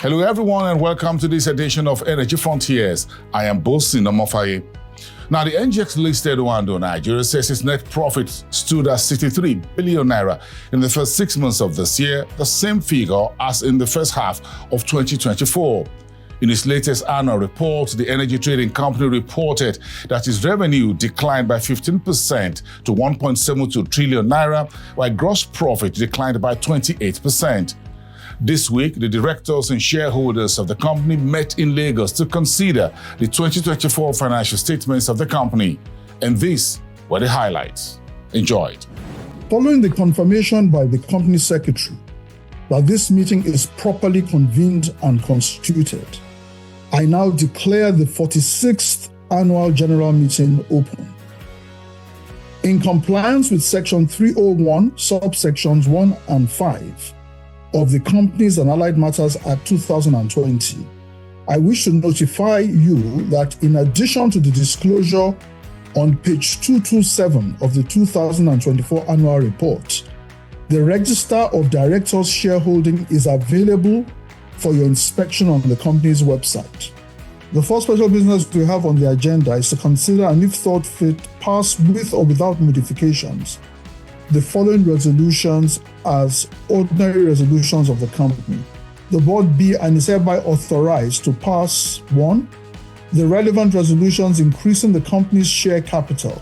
Hello everyone and welcome to this edition of Energy Frontiers. I am Bosin Omofaye. Now the NGX-listed Oando Nigeria says its net profit stood at 63 billion naira in the first 6 months of this year, the same figure as in the first half of 2024. In its latest annual report, the energy trading company reported that its revenue declined by 15% to 1.72 trillion naira, while gross profit declined by 28%. This week, the directors and shareholders of the company met in Lagos to consider the 2024 financial statements of the company. And these were the highlights. Enjoy it. Following the confirmation by the company secretary that this meeting is properly convened and constituted, I now declare the 46th annual general meeting open. In compliance with Section 301, subsections 1 and 5, of the Companies and Allied Matters Act 2020, I wish to notify you that in addition to the disclosure on page 227 of the 2024 annual report, the Register of Directors' shareholding is available for your inspection on the company's website. The first special business we have on the agenda is to consider and, if thought fit, pass with or without modifications the following resolutions as ordinary resolutions of the company. The board be and is hereby authorized to pass 1. The relevant resolutions increasing the company's share capital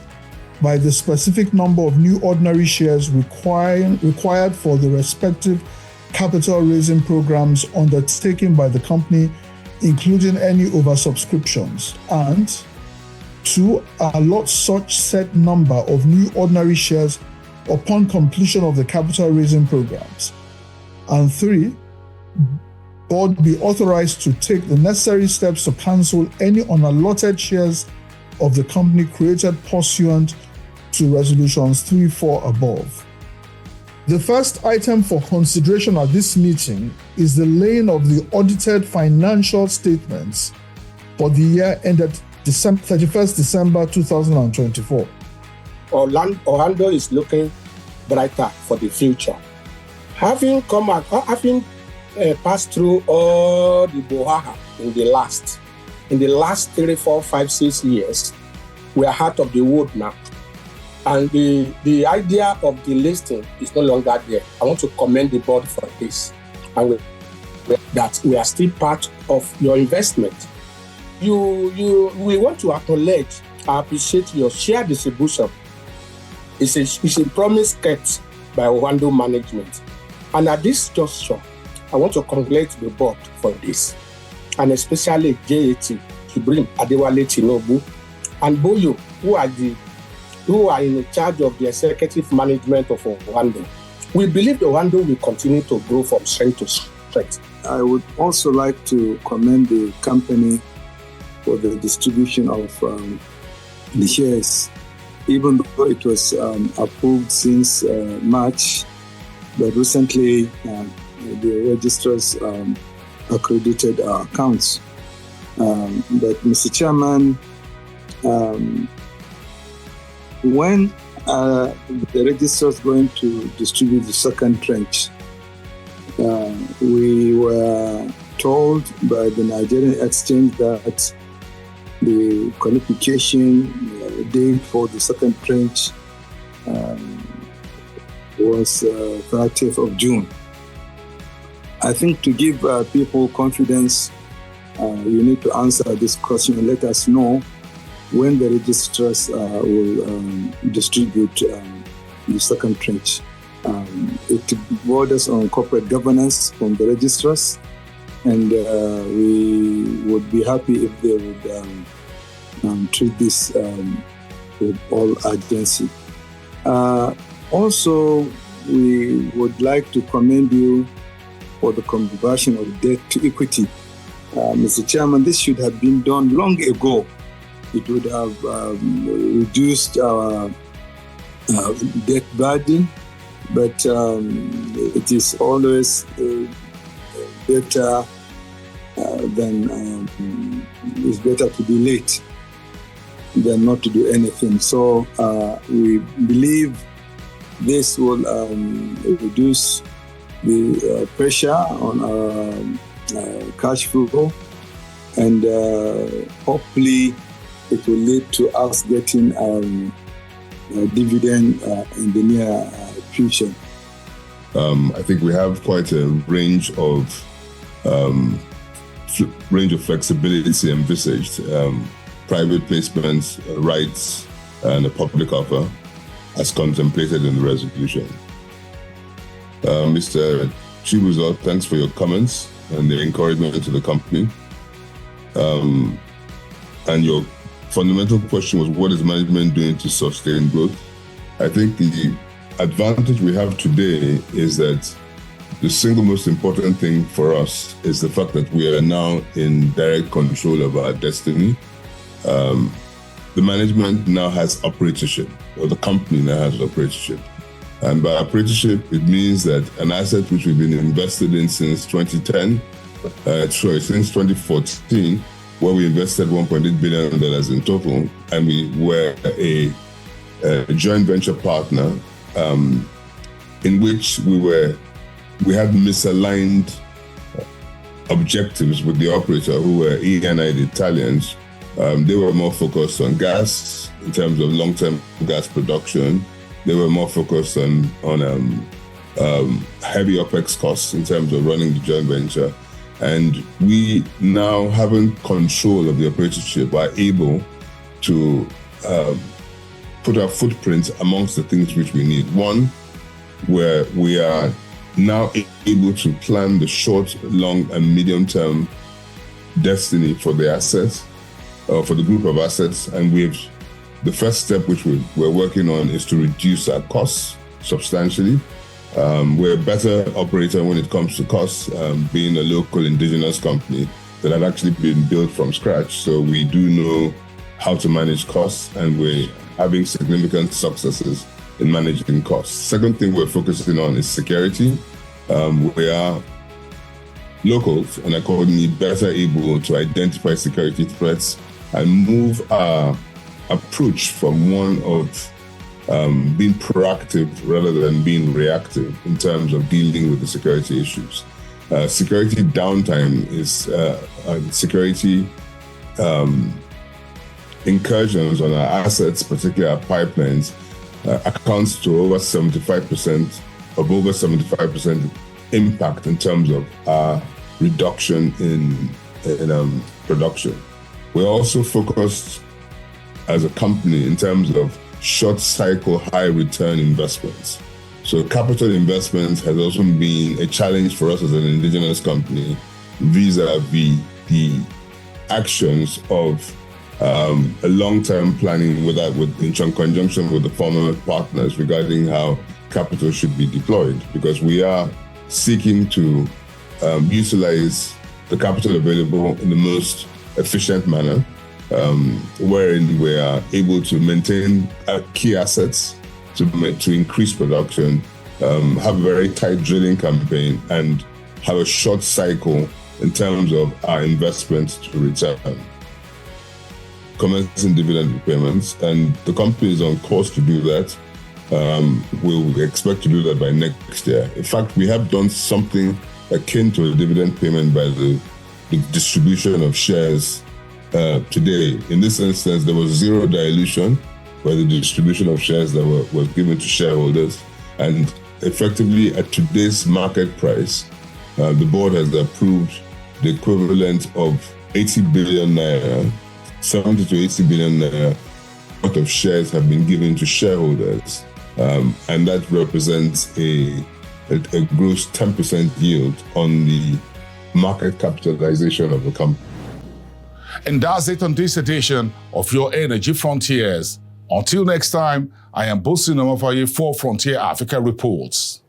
by the specific number of new ordinary shares required for the respective capital raising programs undertaken by the company, including any oversubscriptions, and 2. Allot such set number of new ordinary shares upon completion of the capital raising programs. And 3, board be authorized to take the necessary steps to cancel any unallotted shares of the company created pursuant to resolutions 3, 4 above. The first item for consideration at this meeting is the laying of the audited financial statements for the year ended 31st December 2024. Oando is looking brighter for the future. Having passed through all the bohaha in the last 3, 4, 5, 6 years, we are out of the wood now. And the idea of the listing is no longer there. I want to commend the board for this. And that we are still part of your investment. We want to acknowledge, I appreciate your share distribution. It's a promise kept by Oando management. And at this juncture, I want to congratulate the board for this. And especially JAT, Ibrahim Adewale Tinubu, and Boyo, who are in charge of the executive management of Oando. We believe the Oando will continue to grow from strength to strength. I would also like to commend the company for the distribution of the shares. Even though it was approved since March, but recently the registrars accredited our accounts. But Mr. Chairman, when the registrars is going to distribute the second tranche, we were told by the Nigerian Exchange that the qualification date for the second tranche was 30th of June. I think to give people confidence, you need to answer this question and let us know when the registrars will distribute the second tranche. It borders on corporate governance from the registrars, and we would be happy if they would treat this with all urgency. Also, we would like to commend you for the conversion of debt to equity. Mr. Chairman, this should have been done long ago. It would have reduced our debt burden, but it is always better it's better to be late than not to do anything. So we believe this will reduce the pressure on our cash flow, and hopefully it will lead to us getting a dividend in the near future. I think we have quite a range of flexibility envisaged. Private placements, rights, and a public offer as contemplated in the resolution. Mr. Chibuzo, thanks for your comments and the encouragement to the company. And your fundamental question was, what is management doing to sustain growth? I think the advantage we have today is that the single most important thing for us is the fact that we are now in direct control of our destiny. The management now has operatorship, or the company now has operatorship. And by operatorship, it means that an asset which we've been invested in since 2014, where we invested $1.8 billion in total, and we were a joint venture partner in which we had misaligned objectives with the operator, who were ENI, the Italians. They were more focused on gas in terms of long-term gas production. They were more focused on heavy OPEX costs in terms of running the joint venture. And we now, having control of the operatorship, are able to put our footprint amongst the things which we need. One, where we are now able to plan the short, long, and medium-term destiny for the assets, for the group of assets. And the first step which we're working on is to reduce our costs substantially. We're a better operator when it comes to costs, being a local indigenous company that had actually been built from scratch. So we do know how to manage costs, and we're having significant successes in managing costs. Second thing we're focusing on is security. We are locals and accordingly better able to identify security threats and move our approach from one of being proactive rather than being reactive in terms of dealing with the security issues. Security downtime is security incursions on our assets, particularly our pipelines, accounts to over 75% impact in terms of our reduction in production. We're also focused as a company in terms of short cycle, high return investments. So capital investments has also been a challenge for us as an indigenous company vis-a-vis the actions of a long-term planning in conjunction with the former partners regarding how capital should be deployed, because we are seeking to utilize the capital available in the most efficient manner, wherein we are able to maintain key assets to increase production, have a very tight drilling campaign, and have a short cycle in terms of our investments to return. Commencing dividend repayments, and the company is on course to do that. We'll expect to do that by next year. In fact, we have done something akin to a dividend payment by the distribution of shares today. In this instance, there was zero dilution by the distribution of shares that was given to shareholders. And effectively, at today's market price, the board has approved the equivalent of 80 billion naira, 70 to 80 billion naira worth of shares have been given to shareholders. And that represents a gross 10% yield on the market capitalization of the company. And that's it on this edition of Your Energy Frontiers. Until next time, I am Bosin Omofaye for Frontier Africa Reports.